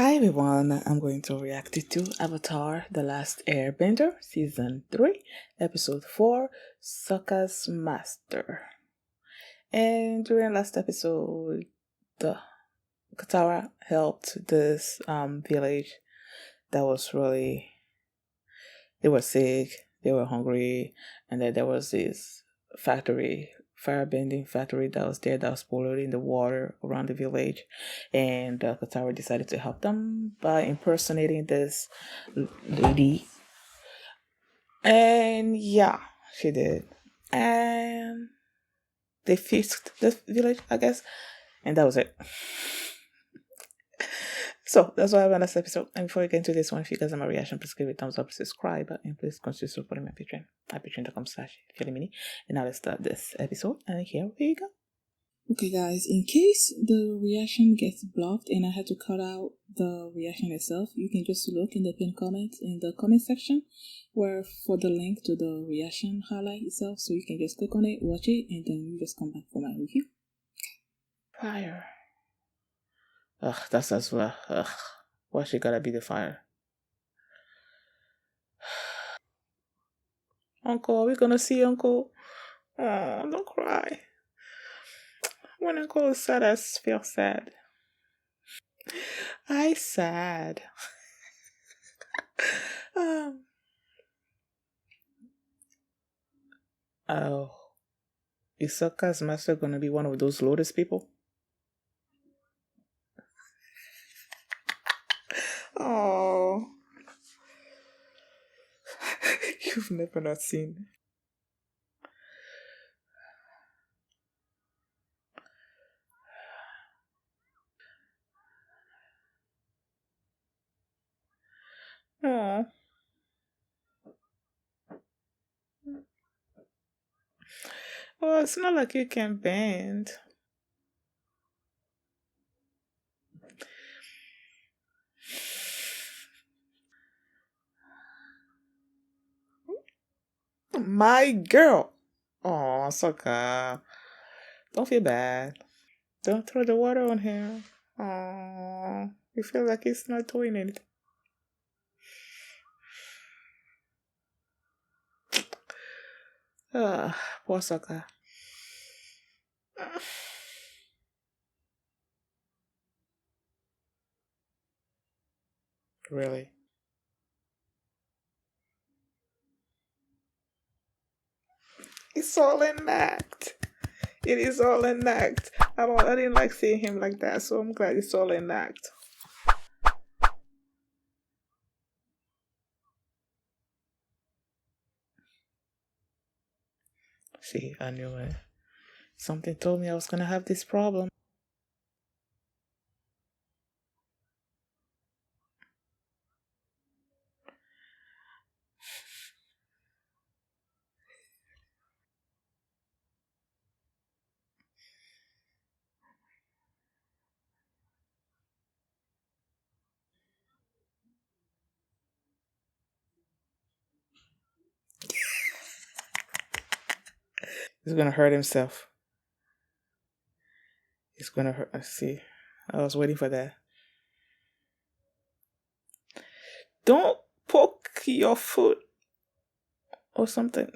Hi everyone, I'm going to react to Avatar The Last Airbender, Season 3, Episode 4, Sokka's Master. And during last episode, the Katara helped this village that was really, they were sick, they were hungry, and then there was this factory, firebending factory that was there that was polluting the water around the village. And Katara decided to help them by impersonating this lady. And yeah, she did. And they fixed the village, I guess. And that was it. So that's why I have on this episode. And before we get into this one, if you guys have my reaction, please give it a thumbs up, subscribe, and please consider supporting my Patreon at patreon.com/mini. And now let's start this episode. And here we go. Okay, guys, in case the reaction gets blocked and I had to cut out the reaction itself, you can just look in the pinned comment in the comment section where for the link to the reaction highlight itself, so you can just click on it, watch it, and then you just come back for my review. Fire. Ugh, that's as well. Ugh, why she gotta be the fire? Uncle, are we gonna see Uncle? Oh, don't cry. When Uncle is sad, I feel sad. I sad. Oh, is Sokka's master gonna be one of those lotus people? Oh, you've never not seen. Oh, well, it's not like you can bend. My girl. Oh, Sokka. Don't feel bad. Don't throw the water on him. Oh, you feel like he's not doing anything. Poor Sokka. Really? It's all in act. It is all in act. I didn't like seeing him like that, so I'm glad it's all in act. See, I knew it. Something told me I was gonna have this problem. He's gonna hurt himself. He's gonna hurt. Let's see. I was waiting for that. Don't poke your foot or something.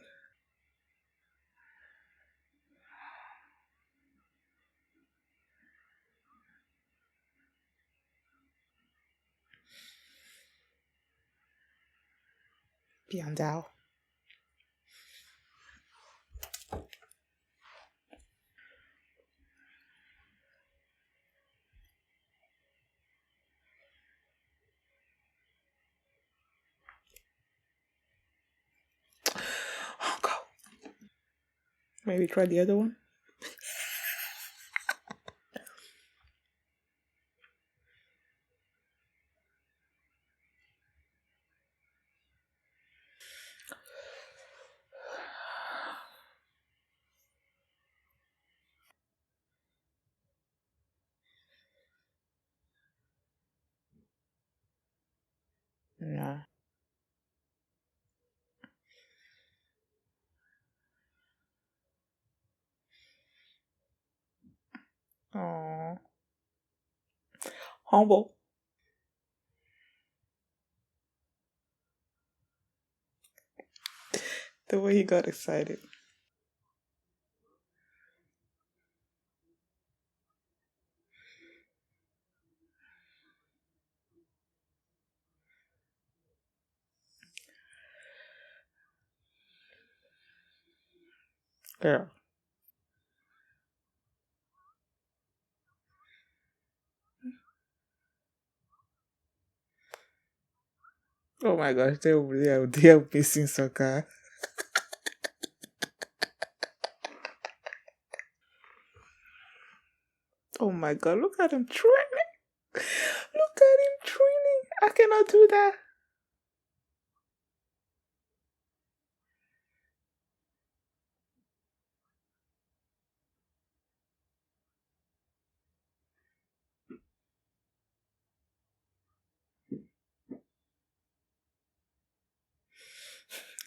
Beyond out. Oh, go. Maybe try the other one. Yeah. Oh. Humble. way he got excited. Girl. Oh my gosh, they are missing Sokka. Oh my god, look at him training. Look at him training. I cannot do that.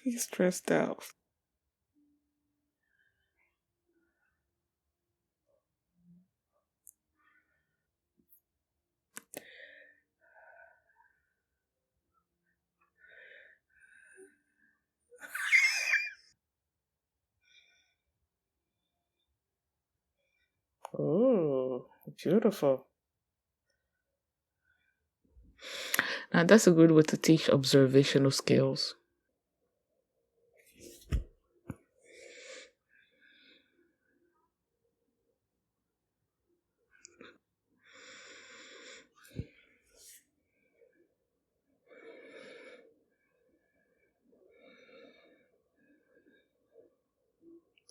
He's stressed out. Oh, beautiful. Now that's a good way to teach observational skills.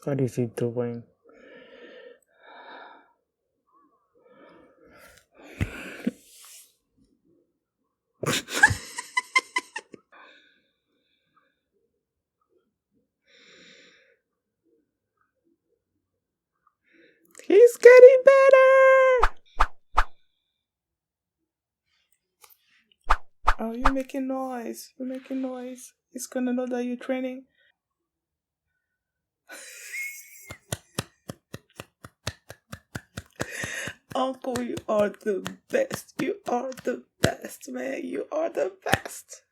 What is he doing? He's getting better. Oh, you're making noise. You're making noise. He's gonna know that you're training. Uncle, you are the best. You are the best, man. You are the best.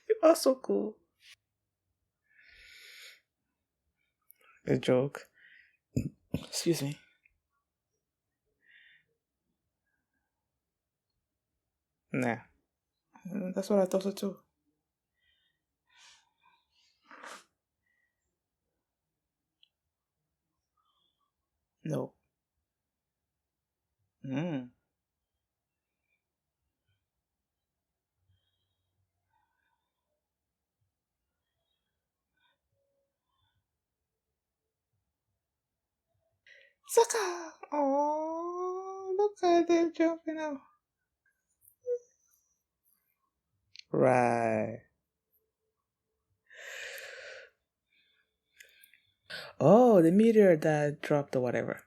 You are so cool. A joke. Excuse me. Nah. That's what I thought so too. No. Mm. Sokka! Oh, look at them jumping out. Right. Oh, the meteor that dropped or whatever.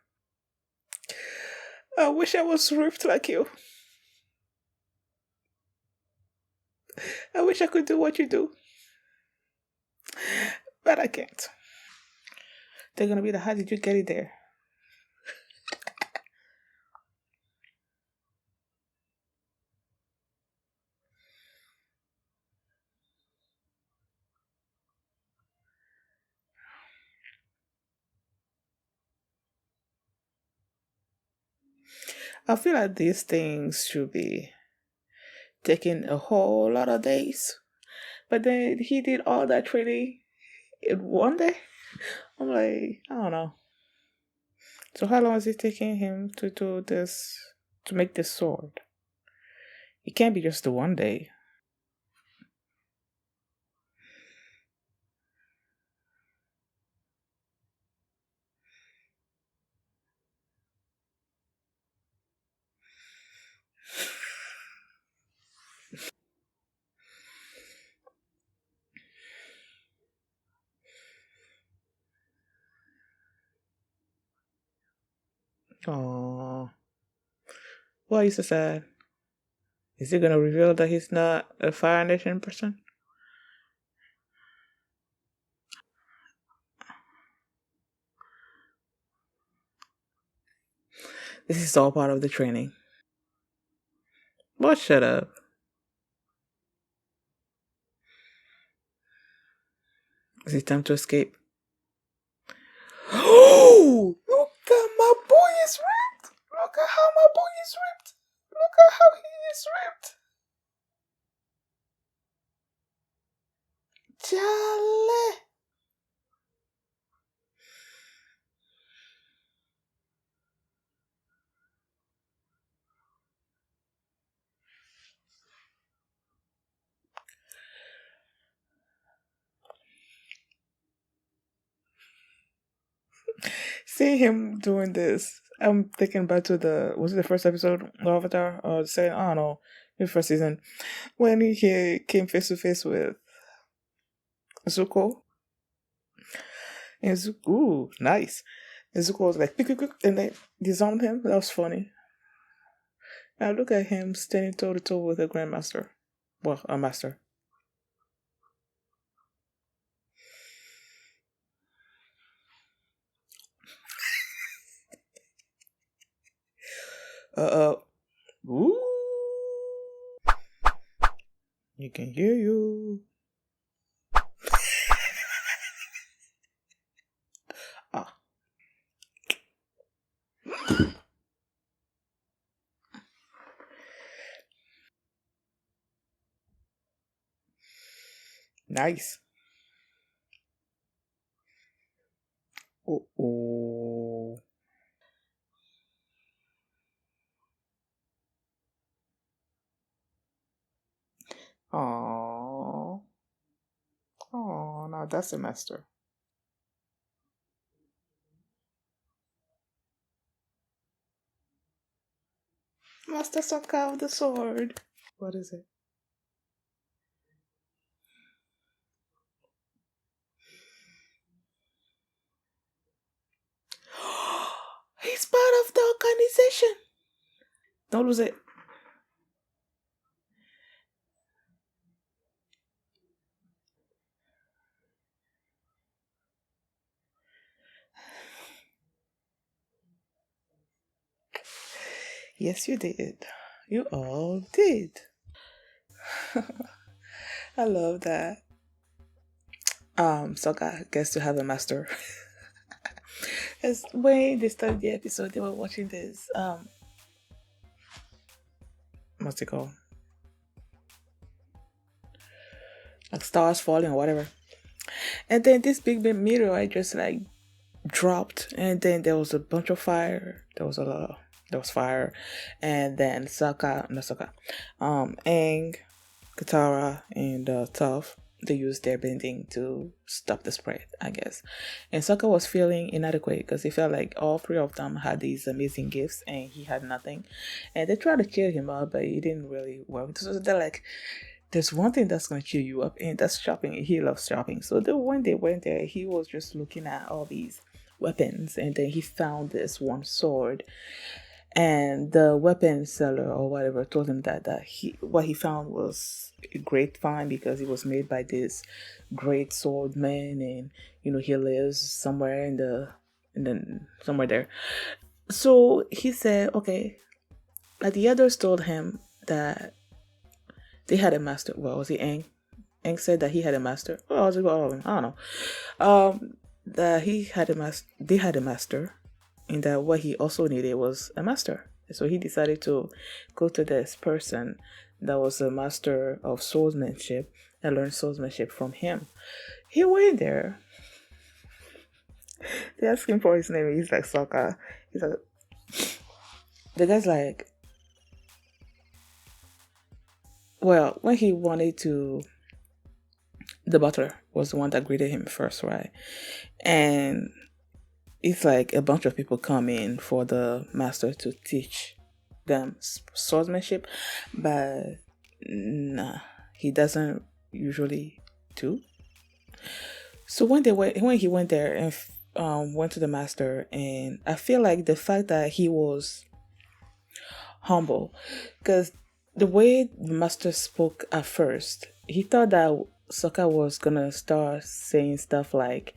I wish I was ripped like you. I wish I could do what you do. But I can't. They're gonna be the how did you get it there? I feel like these things should be taking a whole lot of days. But then he did all that training in one day. I'm like, I don't know. So how long is it taking him to do this, to make this sword? It can't be just the one day. Oh, why is so sad? Is he gonna reveal that he's not a Fire Nation person? This is all part of the training. But shut up. Is it time to escape? Oh, look at my boy is ripped. Look at how my boy is ripped. Look at how he is ripped. Chale. See him doing this. I'm thinking back to was it the first episode of Avatar or the second? I don't know, the first season when he came face to face with Zuko. And Zuko, ooh, nice. And Zuko was like, "Quick, quick, quick," and they disarmed him. That was funny. Now look at him standing toe to toe with a grandmaster. Well, a master. Ooh. You can hear you. Ah. Nice. Oh. Aww. Oh, now that's a master. Master Sokka of the sword. What is it? He's part of the organization. Don't lose it. Yes, you did. You all did. I love that. Sokka gets to have a master. As when they started the episode, they were watching this what's it called? Like stars falling or whatever. And then this big meteorite just like dropped, and then there was a bunch of fire. There was fire, and then Aang, Katara, and Toph, they used their bending to stop the spread, I guess. And Sokka was feeling inadequate because he felt like all three of them had these amazing gifts and he had nothing. And they tried to cheer him up, but it didn't really work. So they're like, there's one thing that's going to cheer you up, and that's shopping. He loves shopping. So when they went there, he was just looking at all these weapons, and then he found this one sword. And the weapon seller or whatever told him that what he found was a great find because it was made by this great swordman, and he lives somewhere somewhere there. So he said, okay. Like the others told him that they had a master. Well, was it Aang? Aang said that he had a master. Well, was it all of them? I don't know. That they had a master, and that what he also needed was a master. So he decided to go to this person that was a master of swordsmanship and learn swordsmanship from him. He went there. They asked him for his name. He's like, Sokka. He's like, the guy's like, well, when he wanted to, the butler was the one that greeted him first, right? And it's like a bunch of people come in for the master to teach them swordsmanship, but nah, he doesn't usually do. So when he went there and went to the master, and I feel like the fact that he was humble, because the way the master spoke at first, he thought that Sokka was gonna start saying stuff like,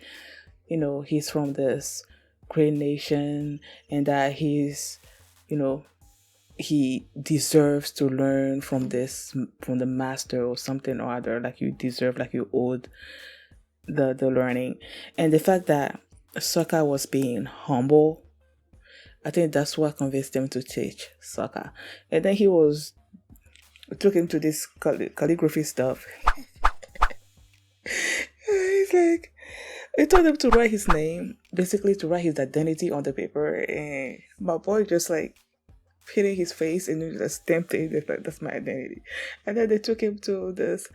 he's from this great nation, and that he deserves to learn from the master or something or other, like you deserve, like you owed the learning, and the fact that Sokka was being humble. I think that's what convinced him to teach Sokka. And then he was took him to this calligraphy stuff. He's like, he told him to write his name, basically to write his identity on the paper, and my boy just like hitting his face and then just stamped it. It's like, that's my identity. And then they took him to this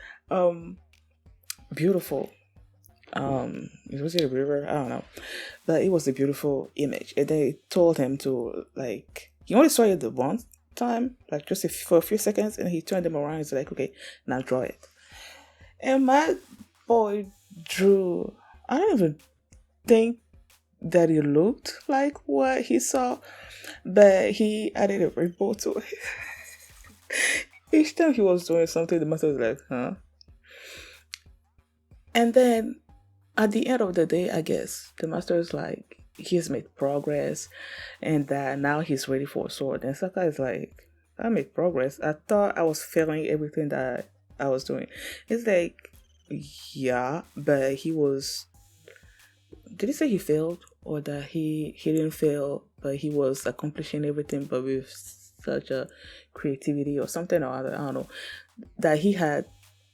beautiful was it a river? I don't know, but it was a beautiful image. And they told him to like, he only saw it the one time, like just for a few seconds, and he turned him around. He's like, okay, now draw it. And my boy drew. I don't even think that it looked like what he saw, but he added a rainbow to it. Each time he was doing something, the master was like, huh? And then at the end of the day, I guess the master is like, he's made progress and that now he's ready for a sword. And Sokka is like, I made progress. I thought I was failing everything that I was doing. It's like, yeah, but he was. Did he say he failed or that he didn't fail, but he was accomplishing everything, but with such a creativity or something or other? I don't know. That he had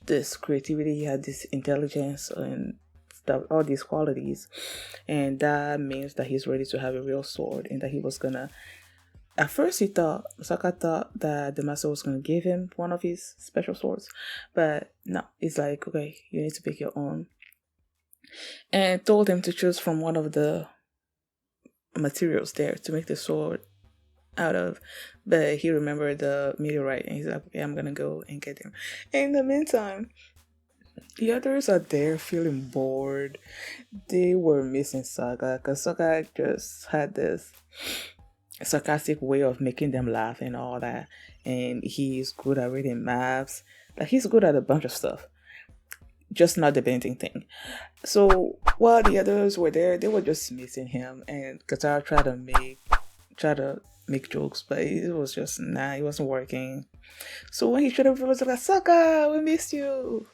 this creativity, he had this intelligence and stuff, all these qualities, and that means that he's ready to have a real sword, and that he was gonna. At first, Sokka thought that the master was gonna give him one of his special swords, but no, it's like, okay, you need to pick your own, and told him to choose from one of the materials there to make the sword out of. But he remembered the meteorite, and he's like, okay, I'm gonna go and get him. In the meantime, the others are there feeling bored. They were missing Sokka because Sokka just had this sarcastic way of making them laugh and all that. And he's good at reading maps. Like, he's good at a bunch of stuff, just not the bending thing. So while the others were there, they were just missing him. And Katara tried to make jokes, but it was just it wasn't working. So when he showed up, it was like, Sokka, we missed you.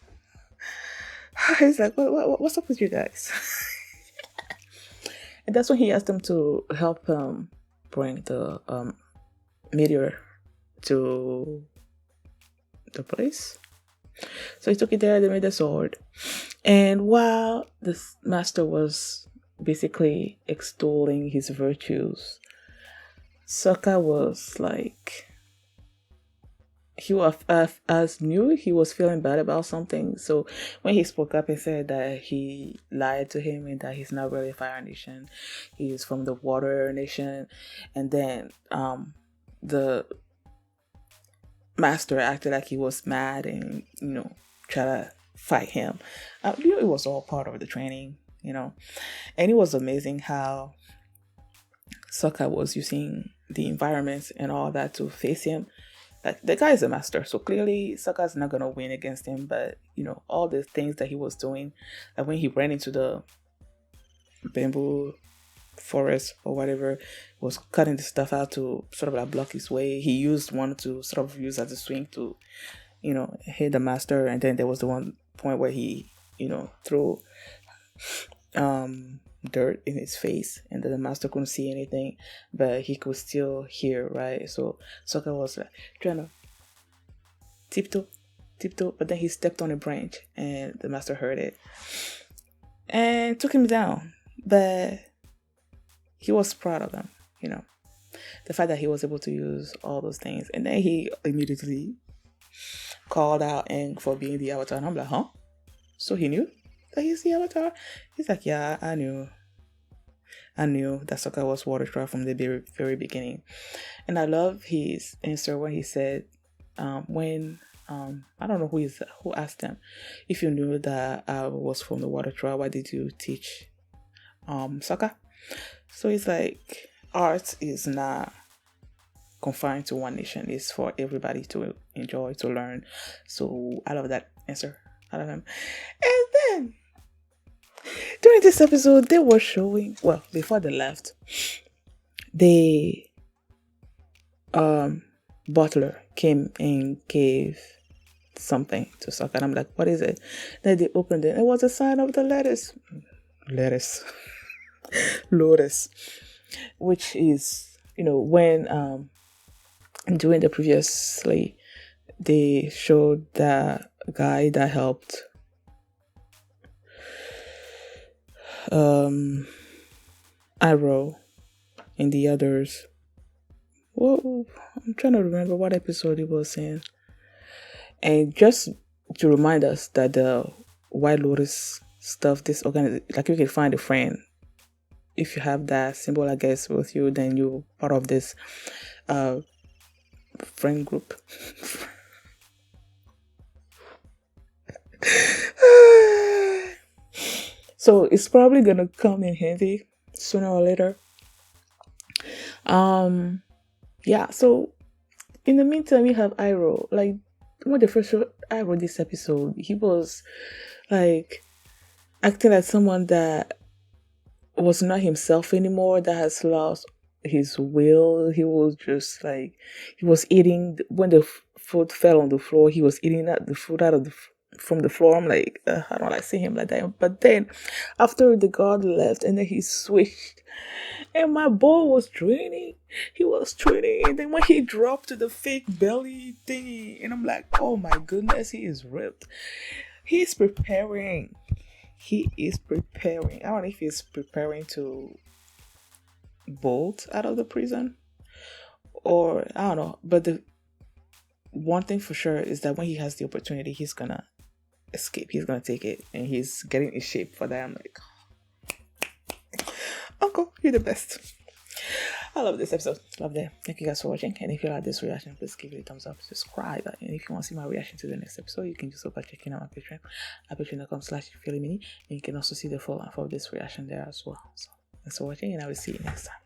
He's like, what's up with you guys? And that's when he asked them to help him bring the meteor to the place. So he took it there, they made the sword. And while this master was basically extolling his virtues, Sokka was like, he was as knew he was feeling bad about something. So when he spoke up and said that he lied to him and that he's not really a Fire Nation, he's from the Water Nation, and then the master acted like he was mad and try to fight him. It was all part of the training, and it was amazing how Sokka was using the environments and all that to face him. Like, the guy is a master, so clearly Sokka's not gonna win against him. But all the things that he was doing, like when he ran into the bamboo forest or whatever, was cutting the stuff out to sort of like block his way. He used one to sort of use as a swing to, hit the master. And then there was the one point where he, threw dirt in his face, and then the master couldn't see anything, but he could still hear, right? So Sokka was like trying to tiptoe, but then he stepped on a branch, and the master heard it and took him down. But he was proud of him, the fact that he was able to use all those things. And then he immediately called out Aang for being the Avatar, and I'm like, huh? So he knew that he's the Avatar? He's like, yeah, I knew that Sokka was Water Tribe from the very, very beginning. And I love his answer when he said, when I don't know who asked him, if you knew that I was from the Water Tribe, why did you teach Sokka? So he's like, art is not confined to one nation. It's for everybody to enjoy, to learn. So I love that answer out of him. And then during this episode, they were showing, well, before they left, the butler came and gave something to Sokka. And I'm like, what is it? Then they opened it. It was a sign of the lettuce, lotus, which is, when during the previously they showed the guy that helped Arrow and the others. Well, I'm trying to remember what episode it was in. And just to remind us that the White Lotus stuff, this like you can find a friend. If you have that symbol, I guess, with you, then you're part of this friend group. So it's probably gonna come in handy sooner or later. Yeah, so in the meantime, we have Iroh. Like, when they first showed Iroh this episode, he was like acting like someone that was not himself anymore, that has lost his will. He was just like, he was eating when the food fell on the floor. He was eating the food out of from the floor. I'm like, I don't like seeing him like that. But then after the guard left and then he switched, and my boy was training. He was training, and then when he dropped to the fake belly thingy, and I'm like, oh my goodness, he is ripped. He's preparing. He is preparing. I don't know if he's preparing to bolt out of the prison, or I don't know. But the one thing for sure is that when he has the opportunity, he's gonna escape. He's gonna take it, and he's getting in shape for that. I'm like, Uncle, you're the best. I love this episode. Love that. Thank you guys for watching. And if you like this reaction, please give it a thumbs up, subscribe. And if you want to see my reaction to the next episode, you can just go by checking out my Patreon at patreon.com/feelymini. And you can also see the full length of this reaction there as well. So thanks for watching, and I will see you next time.